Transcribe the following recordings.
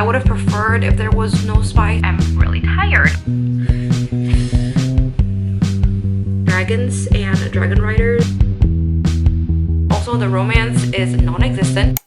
I would have preferred if there was no spice. I'm really tired. Dragons and dragon riders. Also, the romance is non-existent.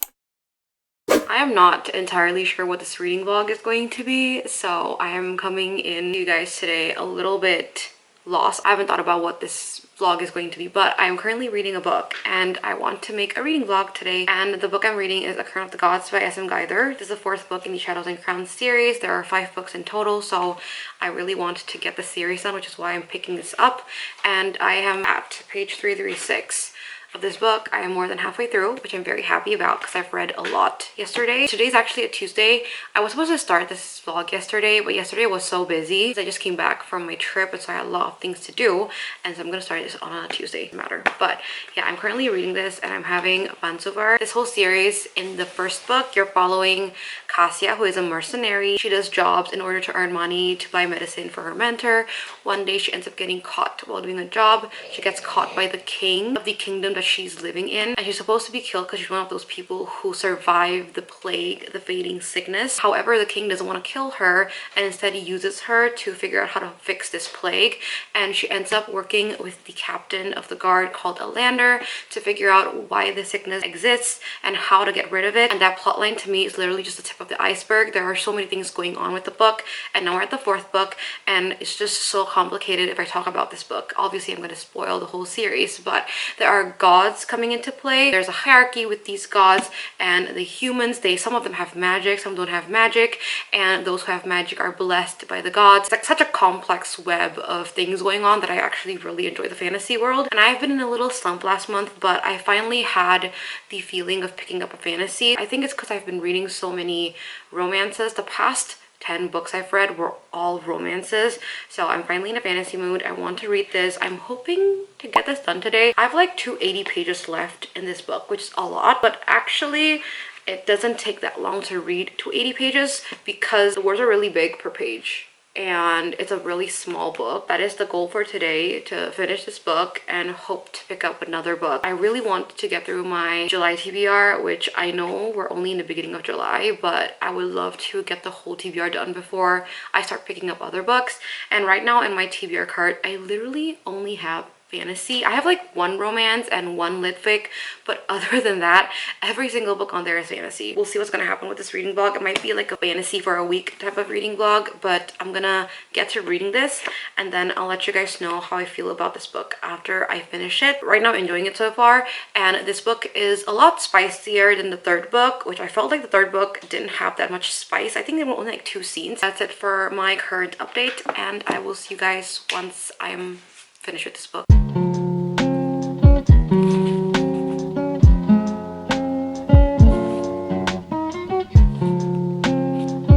I am not entirely sure what this reading vlog is going to be, so I am coming in to you guys today a little bit lost. I haven't thought about what this vlog is going to be, but I am currently reading a book and I want to make a reading vlog today. And the book I'm reading is A Crown of the Gods by S.M. Geiger. This is the fourth book in the Shadows and Crowns series. There are 5 books in total, so I really want to get the series done, which is why I'm picking this up. And I am at page 336 of this book. I am more than halfway through, which I'm very happy about because I've read a lot yesterday. Today's actually a Tuesday. I was supposed to start this vlog yesterday, but yesterday was so busy. I just came back from my trip, and so I had a lot of things to do, and so I'm gonna start this on a Tuesday matter. But yeah, I'm currently reading this and I'm having fun so far. This whole series, in the first book, you're following Cassia, who is a mercenary. She does jobs in order to earn money to buy medicine for her mentor. One day she ends up getting caught while doing a job. She gets caught by the king of the kingdom that she's living in, and she's supposed to be killed because she's one of those people who survived the plague, the fading sickness. However, the king doesn't want to kill her, and instead he uses her to figure out how to fix this plague, and she ends up working with the captain of the guard called Alander to figure out why the sickness exists and how to get rid of it. And that plotline to me is literally just the tip of the iceberg. There are so many things going on with the book, and now we're at the 4th book, and it's just so complicated if I talk about this book. Obviously I'm going to spoil the whole series, but there are gods coming into play. There's a hierarchy with these gods, and the humans, some of them have magic, some don't have magic, and those who have magic are blessed by the gods. It's like such a complex web of things going on that I actually really enjoy the fantasy world. And I've been in a little slump last month, but I finally had the feeling of picking up a fantasy. I think it's because I've been reading so many romances. The past 10 books I've read were all romances, so I'm finally in a fantasy mood. I want to read this. I'm hoping to get this done today. I have like 280 pages left in this book, which is a lot, but actually it doesn't take that long to read 280 pages because the words are really big per page, and it's a really small book. That is the goal for today, to finish this book and hope to pick up another book. I really want to get through my July TBR, which I know we're only in the beginning of July, but I would love to get the whole TBR done before I start picking up other books. And right now in my TBR cart, I literally only have fantasy. I have like 1 romance and 1 lit fic, but other than that, every single book on there is fantasy. We'll see what's gonna happen with this reading vlog. It might be like a fantasy for a week type of reading vlog, but I'm gonna get to reading this and then I'll let you guys know how I feel about this book after I finish it. Right now I'm enjoying it so far, and this book is a lot spicier than the 3rd book, which I felt like the 3rd book didn't have that much spice. I think there were only like 2 scenes. That's it for my current update, and I will see you guys once I'm finished with this book.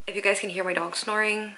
If you guys can hear my dog snoring,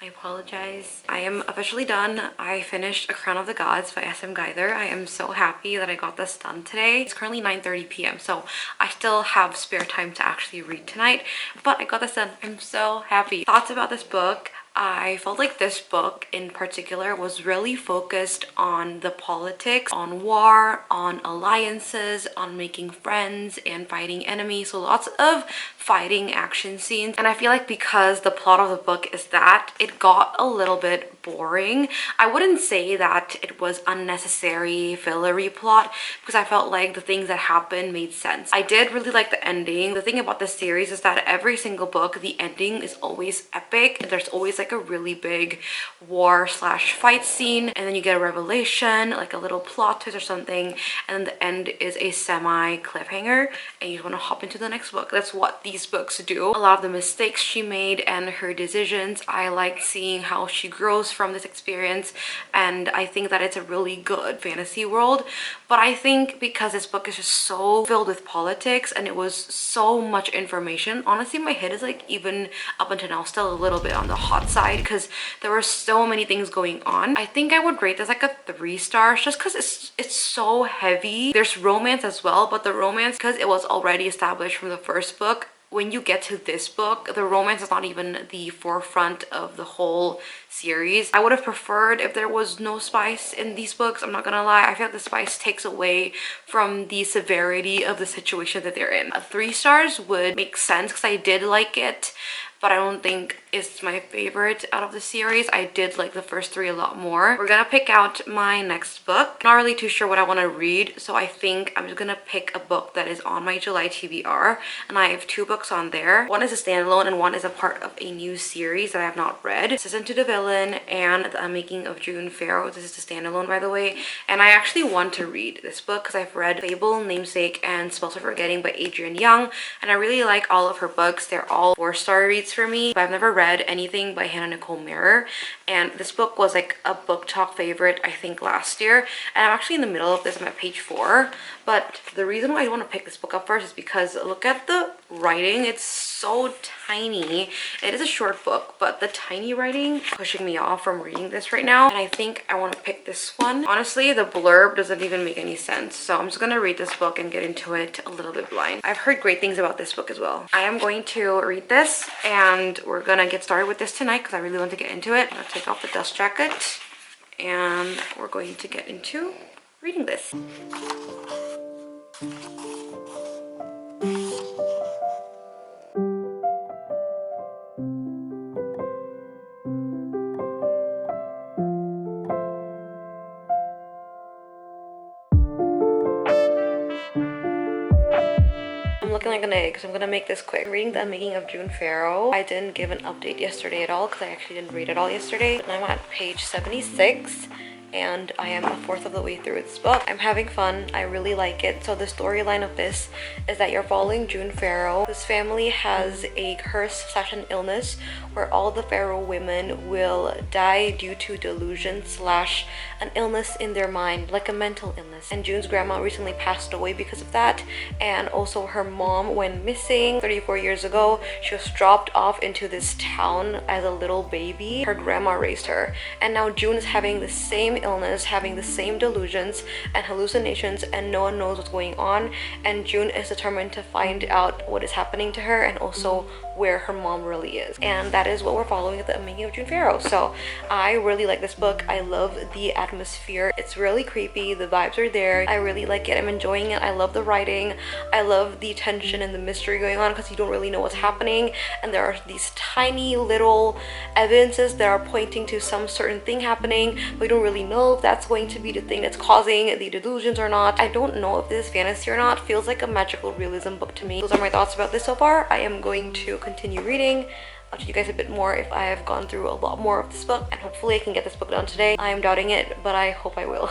I apologize. I am officially done. I finished A Crown of the Gods by S.M. Geiger. I am so happy that I got this done today. It's currently 9:30 p.m. so I still have spare time to actually read tonight, but I got this done. I'm so happy. Thoughts about this book. I felt like this book in particular was really focused on the politics, on war, on alliances, on making friends and fighting enemies. So lots of fighting action scenes. And I feel like because the plot of the book is that, it got a little bit boring. I wouldn't say that it was unnecessary fillery plot, because I felt like the things that happened made sense. I did really like the ending. The thing about this series is that every single book, the ending is always epic, and there's always like a really big war slash fight scene, and then you get a revelation, like a little plot twist or something, and then the end is a semi cliffhanger and you want to hop into the next book. That's what these books do. A lot of the mistakes she made and her decisions, I liked seeing how she grows from this experience, and I think that it's a really good fantasy world. But I think because this book is just so filled with politics and it was so much information, honestly my head is like, even up until now, still a little bit on the hot side because there were so many things going on. I think I would rate this like a 3 stars just because it's so heavy. There's romance as well, but the romance, because it was already established from the first book, when you get to this book, the romance is not even the forefront of the whole series. I would have preferred if there was no spice in these books. I'm not gonna lie. I feel like the spice takes away from the severity of the situation that they're in. 3 stars would make sense because I did like it, but I don't think it's my favorite out of the series. I did like the first 3 a lot more. We're gonna pick out my next book. Not really too sure what I want to read, so I think I'm just gonna pick a book that is on my July TBR, and I have 2 books on there. One is a standalone and one is a part of a new series that I have not read. This is Into the Villain and the Unmaking of June Pharaoh. This is the standalone, by the way, and I actually want to read this book because I've read Fable, Namesake, and Spells of Forgetting by Adrienne Young, and I really like all of her books. They're all 4-star reads for me, but I've never read anything by Hannah Nicole Mirror, and this book was like a book talk favorite I think last year, and I'm actually in the middle of this. I'm at page 4, but the reason why I want to pick this book up first is because look at the writing. It's so tiny. It is a short book, but the tiny writing pushing me off from reading this right now, and I think I want to pick this one. Honestly, the blurb doesn't even make any sense, so I'm just gonna read this book and get into it a little bit blind. I've heard great things about this book as well. I am going to read this, and we're gonna get started with this tonight because I really want to get into it. I'm gonna take off the dust jacket, and we're going to get into reading this. I'm looking like an egg, so I'm gonna make this quick. Reading The Unmaking of June Pharaoh. I didn't give an update yesterday at all because I actually didn't read it all yesterday. But I'm at page 76. And I am 1/4 of the way through this book. I'm having fun. I really like it. So the storyline of this is that you're following June Pharaoh. This family has a curse / an illness where all the Pharaoh women will die due to delusion / an illness in their mind, like a mental illness. And June's grandma recently passed away because of that, and also her mom went missing 34 years ago. She was dropped off into this town as a little baby. Her grandma raised her, and now June is having the same illness, having the same delusions and hallucinations, and no one knows what's going on, and June is determined to find out what is happening to her and also where her mom really is. And that is what we're following at The Unmaking of June Pharaoh. So I really like this book. I love the atmosphere. It's really creepy. The vibes are there. I really like it. I'm enjoying it. I love the writing. I love the tension and the mystery going on because you don't really know what's happening, and there are these tiny little evidences that are pointing to some certain thing happening, but we don't really know if that's going to be the thing that's causing the delusions or not. I don't know if this is fantasy or not. Feels like a magical realism book to me. Those are my thoughts about this so far. I am going to continue reading. I'll tell you guys a bit more if I have gone through a lot more of this book, and hopefully I can get this book done today. I am doubting it, but I hope I will.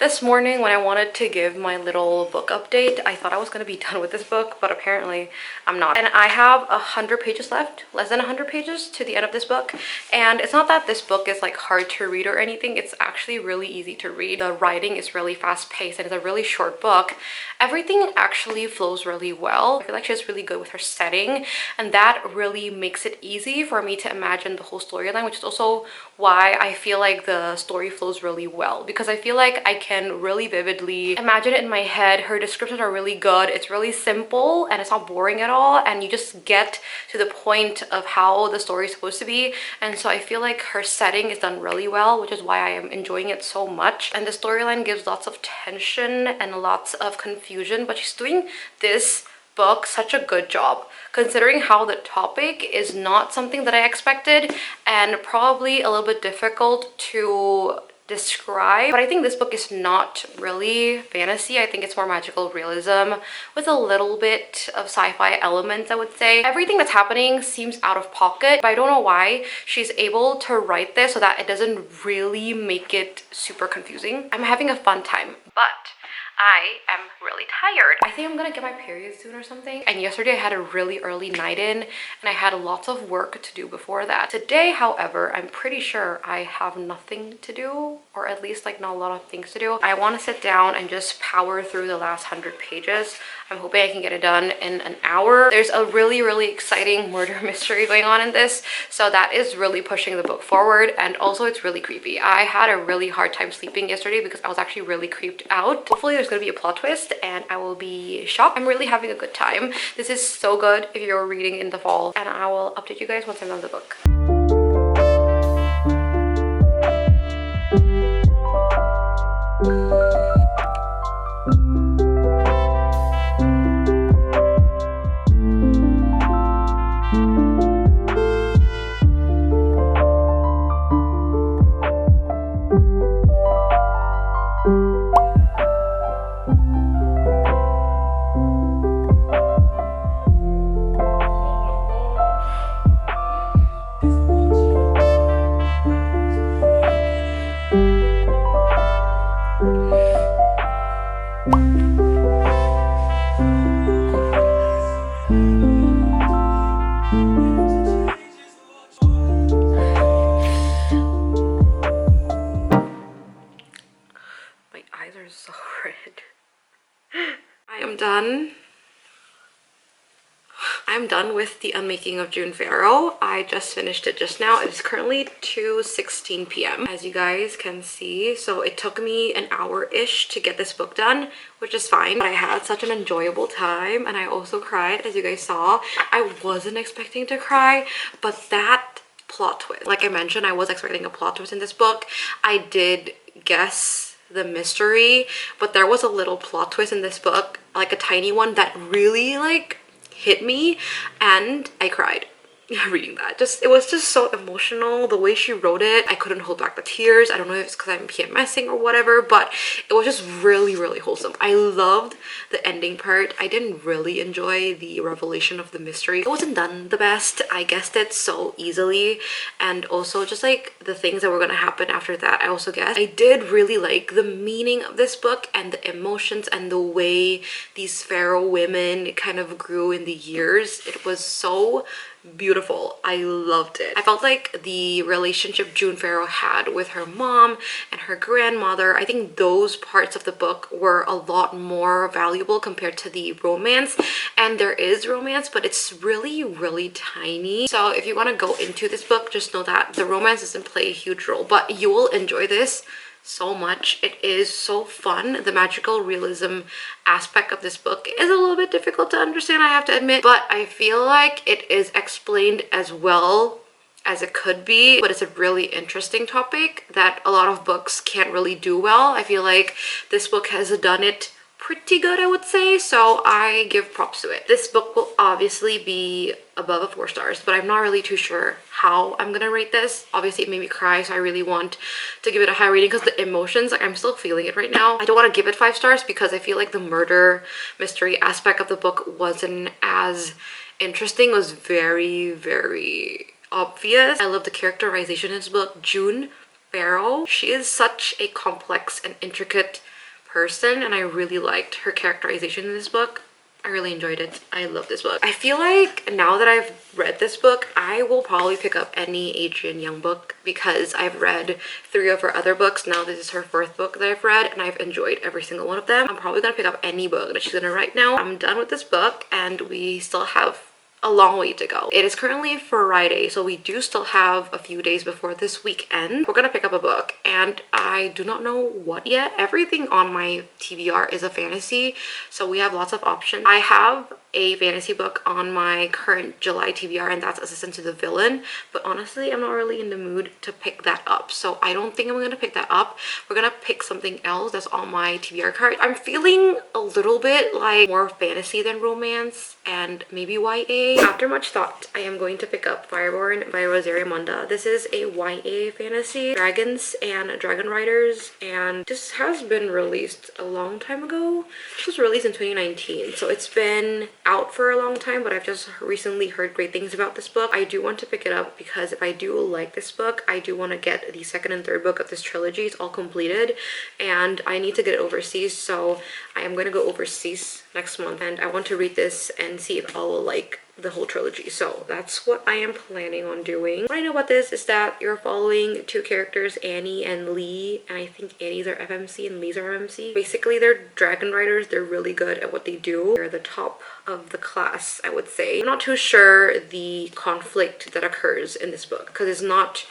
This morning when I wanted to give my little book update, I thought I was going to be done with this book, but apparently I'm not. And I have 100 pages left, less than 100 pages to the end of this book. And it's not that this book is like hard to read or anything. It's actually really easy to read. The writing is really fast paced and it's a really short book. Everything actually flows really well. I feel like she's really good with her setting, and that really makes it easy for me to imagine the whole storyline, which is also why I feel like the story flows really well, because I feel like I can really vividly imagine it in my head. Her descriptions are really good. It's really simple and it's not boring at all, and you just get to the point of how the story is supposed to be. And so I feel like her setting is done really well, which is why I am enjoying it so much. And the storyline gives lots of tension and lots of confusion, but she's doing this book such a good job considering how the topic is not something that I expected and probably a little bit difficult to describe. But I think this book is not really fantasy. I think it's more magical realism with a little bit of sci-fi elements, I would say. Everything that's happening seems out of pocket, but I don't know why she's able to write this so that it doesn't really make it super confusing. I'm having a fun time, but I am really tired. I think I'm gonna get my period soon or something. And yesterday I had a really early night in and I had lots of work to do before that. Today, however, I'm pretty sure I have nothing to do, or at least like not a lot of things to do. I want to sit down and just power through the last 100 pages. I'm hoping I can get it done in an hour. There's a really exciting murder mystery going on in this, so that is really pushing the book forward. And also it's really creepy. I had a really hard time sleeping yesterday because I was actually really creeped out. Hopefully there's gonna be a plot twist and I will be shocked. I'm really having a good time. This is so good if you're reading in the fall, and I will update you guys once I'm done with the book. My eyes are so red. I am done. I'm done with the Unmaking of June Pharaoh. I just finished it just now. It's currently 2:16 p.m. as you guys can see. So it took me an hour-ish to get this book done, which is fine. But I had such an enjoyable time and I also cried, as you guys saw. I wasn't expecting to cry, but that plot twist, like I mentioned, I was expecting a plot twist in this book. I did guess the mystery, but there was a little plot twist in this book, like a tiny one that really like hit me, and I cried reading that. It was just so emotional. The way she wrote it, I couldn't hold back the tears. I don't know if it's because I'm PMSing or whatever, but it was just really wholesome. I loved the ending part. I didn't really enjoy the revelation of the mystery. It wasn't done the best. I guessed it so easily, and also just like the things that were gonna happen after that, I also guessed. I did really like the meaning of this book and the emotions and the way these Pharaoh women kind of grew in the years. It was so beautiful. I loved it. I felt like the relationship June Pharaoh had with her mom and her grandmother, I think those parts of the book were a lot more valuable compared to the romance. And there is romance, but it's really tiny. So if you want to go into this book, just know that the romance doesn't play a huge role, but you will enjoy this so much. It is so fun. The magical realism aspect of this book is a little bit difficult to understand, I have to admit, but I feel like it is explained as well as it could be. But it's a really interesting topic that a lot of books can't really do well. I feel like this book has done it pretty good, I would say, so I give props to it. This book will obviously be above a 4 stars, but I'm not really too sure how I'm gonna rate this. Obviously it made me cry, so I really want to give it a high rating because the emotions, like I'm still feeling it right now. I don't want to give it 5 stars because I feel like the murder mystery aspect of the book wasn't as interesting. It was very obvious. I love the characterization in this book. June Pharaoh, she is such a complex and intricate person, and I really liked her characterization in this book. I really enjoyed it. I love this book. I feel like now that I've read this book, I will probably pick up any Adrienne Young book because I've read 3 of her other books. Now this is her 4th book that I've read and I've enjoyed every single one of them. I'm probably gonna pick up any book that she's gonna write now. I'm done with this book and we still have a long way to go. It is currently Friday, so we do still have a few days before this weekend. We're gonna pick up a book and I do not know what yet. Everything on my TBR is a fantasy, so we have lots of options. I have a fantasy book on my current July TBR, and that's Assistant to the Villain, but honestly I'm not really in the mood to pick that up, so I don't think I'm gonna pick that up. We're gonna pick something else that's on my TBR card. I'm feeling a little bit like more fantasy than romance and maybe YA. After much thought, I am going to pick up Fireborne by Rosaria Munda. This is a YA fantasy, dragons and dragon riders, and this has been released a long time ago. This was released in 2019, so it's been out for a long time, but I've just recently heard great things about this book. I do want to pick it up because if I do like this book, I do want to get the second and third book of this trilogy. It's all completed and I need to get it overseas, so I am going to go overseas next month and I want to read this and see if I will like the whole trilogy. So that's what I am planning on doing. What I know about this is that you're following two characters, Annie and Lee, and I think Annie's are FMC and Lee's are MMC. Basically, they're dragon riders. They're really good at what they do. They're the top of the class, I would say. I'm not too sure the conflict that occurs in this book because it's not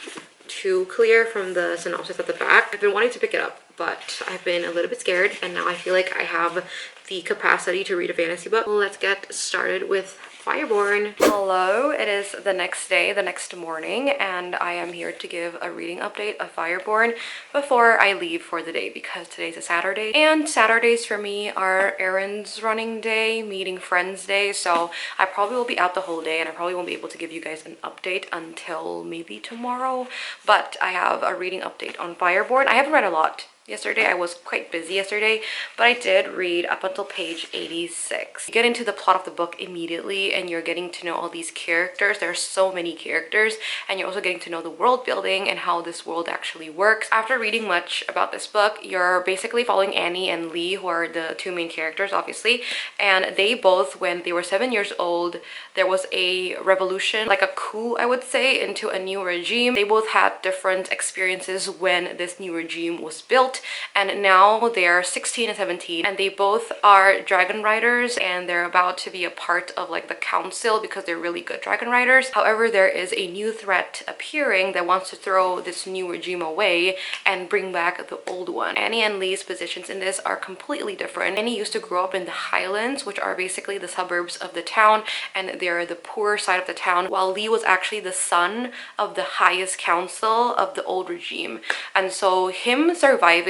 too clear from the synopsis at the back. I've been wanting to pick it up, but I've been a little bit scared, and now I feel like I have the capacity to read a fantasy book. Well, let's get started with Fireborne. Hello, it is the next day, the next morning, and I am here to give a reading update of Fireborne before I leave for the day because today's a Saturday. And Saturdays for me are errands running day, meeting friends day, so I probably will be out the whole day and I probably won't be able to give you guys an update until maybe tomorrow. But I have a reading update on Fireborne. I haven't read a lot yesterday. I was quite busy yesterday, but I did read up until page 86. You get into the plot of the book immediately and you're getting to know all these characters. There are so many characters, and you're also getting to know the world building and how this world actually works. After reading much about this book, you're basically following Annie and Lee, who are the two main characters obviously, and they both, when they were 7 years old, there was a revolution, like a coup I would say, into a new regime. They both had different experiences when this new regime was built, and now they're 16 and 17, and they both are dragon riders, and they're about to be a part of like the council because they're really good dragon riders. However, there is a new threat appearing that wants to throw this new regime away and bring back the old one. Annie and Lee's positions in this are completely different. Annie used to grow up in the Highlands, which are basically the suburbs of the town, and they're the poor side of the town, while Lee was actually the son of the highest council of the old regime. And so him surviving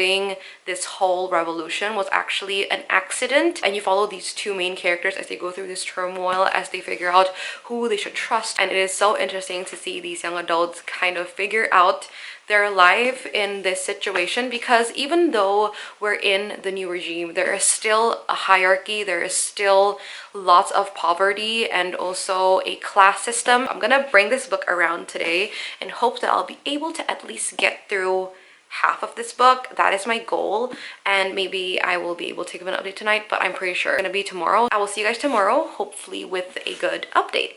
this whole revolution was actually an accident, and you follow these two main characters as they go through this turmoil, as they figure out who they should trust. And it is so interesting to see these young adults kind of figure out their life in this situation, because even though we're in the new regime, there is still a hierarchy, there is still lots of poverty and also a class system. I'm gonna bring this book around today in hopes that I'll be able to at least get through half of this book. That is my goal, and maybe I will be able to give an update tonight, but I'm pretty sure it's gonna be tomorrow. I will see you guys tomorrow, hopefully with a good update.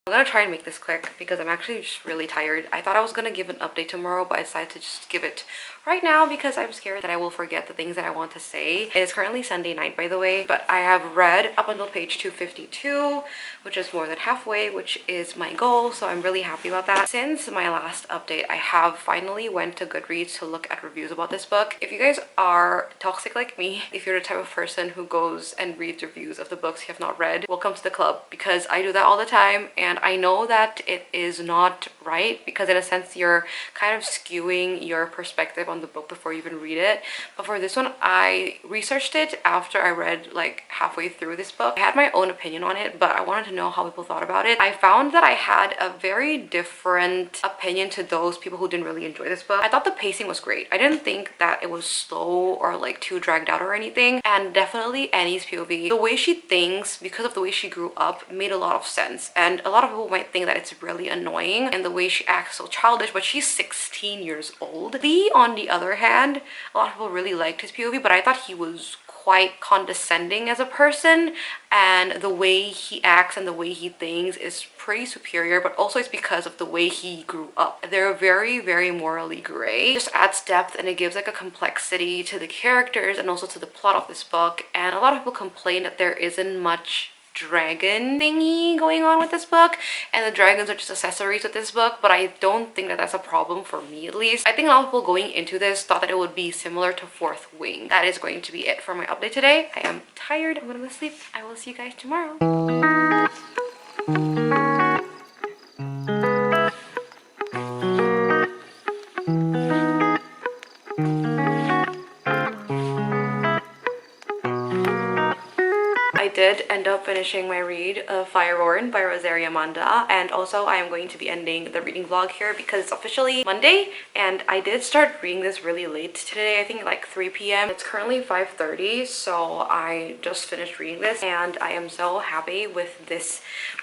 I'm gonna try and make this quick because I'm actually just really tired. I thought I was gonna give an update tomorrow, but I decided to just give it right now because I'm scared that I will forget the things that I want to say. It is currently Sunday night, by the way, but I have read up until page 252, which is more than halfway, which is my goal, so I'm really happy about that. Since my last update, I have finally went to Goodreads to look at reviews about this book. If you guys are toxic like me, if you're the type of person who goes and reads reviews of the books you have not read, welcome to the club, because I do that all the time, and I know that it is not right because in a sense you're kind of skewing your perspective on the book before you even read it. But for this one, I researched it after I read like halfway through this book. I had my own opinion on it, but I wanted to know how people thought about it. I found that I had a very different opinion to those people who didn't really enjoy this book. I thought the pacing was great. I didn't think that it was slow or like too dragged out or anything, and definitely Annie's POV, the way she thinks because of the way she grew up, made a lot of sense. And a lot of people might think that it's really annoying and the way she acts so childish, but she's 16 years old. Lee, on the other hand, a lot of people really liked his POV, but I thought he was quite condescending as a person, and the way he acts and the way he thinks is pretty superior, but also it's because of the way he grew up. They're very, very morally gray. It just adds depth and it gives like a complexity to the characters and also to the plot of this book. And a lot of people complain that there isn't much dragon thingy going on with this book, and the dragons are just accessories with this book, but I don't think that that's a problem for me, at least. I think a lot of people going into this thought that it would be similar to Fourth Wing. That is going to be it for my update today. I am tired. I'm gonna go sleep. I will see you guys tomorrow. end up finishing my read of Fireborne by Rosaria Amanda, and also I am going to be ending the reading vlog here because it's officially Monday and I did start reading this really late today. I think like 3 p.m. It's currently 5:30, so I just finished reading this and I am so happy with this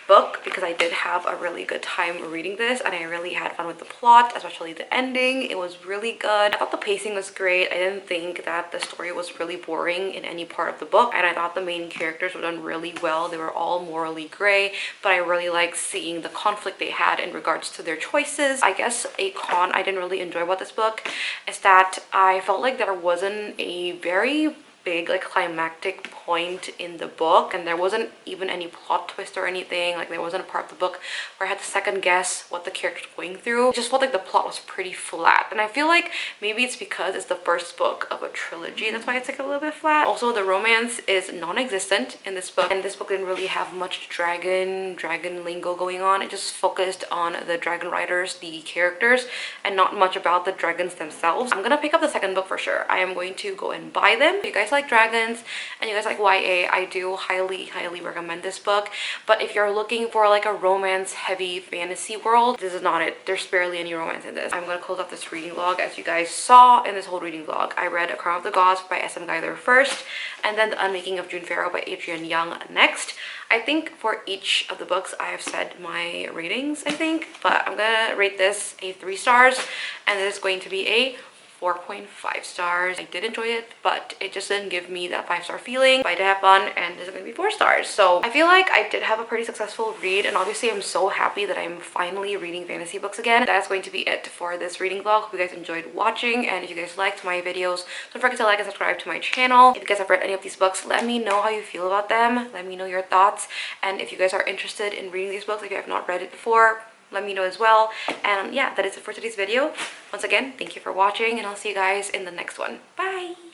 book because I did have a really good time reading this and I really had fun with the plot, especially the ending. It was really good. I thought the pacing was great. I didn't think that the story was really boring in any part of the book, and I thought the main characters were done really well. They were all morally gray, but I really liked seeing the conflict they had in regards to their choices. I guess a con I didn't really enjoy about this book is that I felt like there wasn't a very big like climactic point in the book, and there wasn't even any plot twist or anything. Like there wasn't a part of the book where I had to second guess what the characters were going through. It just felt like the plot was pretty flat, and I feel like maybe it's because it's the first book of a trilogy, that's why it's like a little bit flat. Also, the romance is non-existent in this book, and this book didn't really have much dragon lingo going on. It just focused on the dragon riders, the characters, and not much about the dragons themselves. I'm gonna pick up the second book for sure. I am going to go and buy them. If you guys like dragons and you guys like YA, I do highly recommend this book. But if you're looking for like a romance heavy fantasy world, this is not it. There's barely any romance in this. I'm gonna close off this reading vlog. As you guys saw in this whole reading vlog, I read A Crown of the Gods by S.M. Geiler first, and then The Unmaking of June Pharaoh by Adrienne Young next. I think for each of the books I have said my ratings, I think, but I'm gonna rate this a 3 stars, and this is going to be a 4.5 stars. I did enjoy it, but it just didn't give me that 5-star feeling. But I did have fun, and this is gonna be 4 stars. So I feel like I did have a pretty successful read, and obviously I'm so happy that I'm finally reading fantasy books again. That's going to be it for this reading vlog. Hope you guys enjoyed watching, and if you guys liked my videos, don't forget to like and subscribe to my channel. If you guys have read any of these books, let me know how you feel about them. Let me know your thoughts, and if you guys are interested in reading these books, if you have not read it before, let me know as well. And yeah, that is it for today's video. Once again, thank you for watching, and I'll see you guys in the next one. Bye!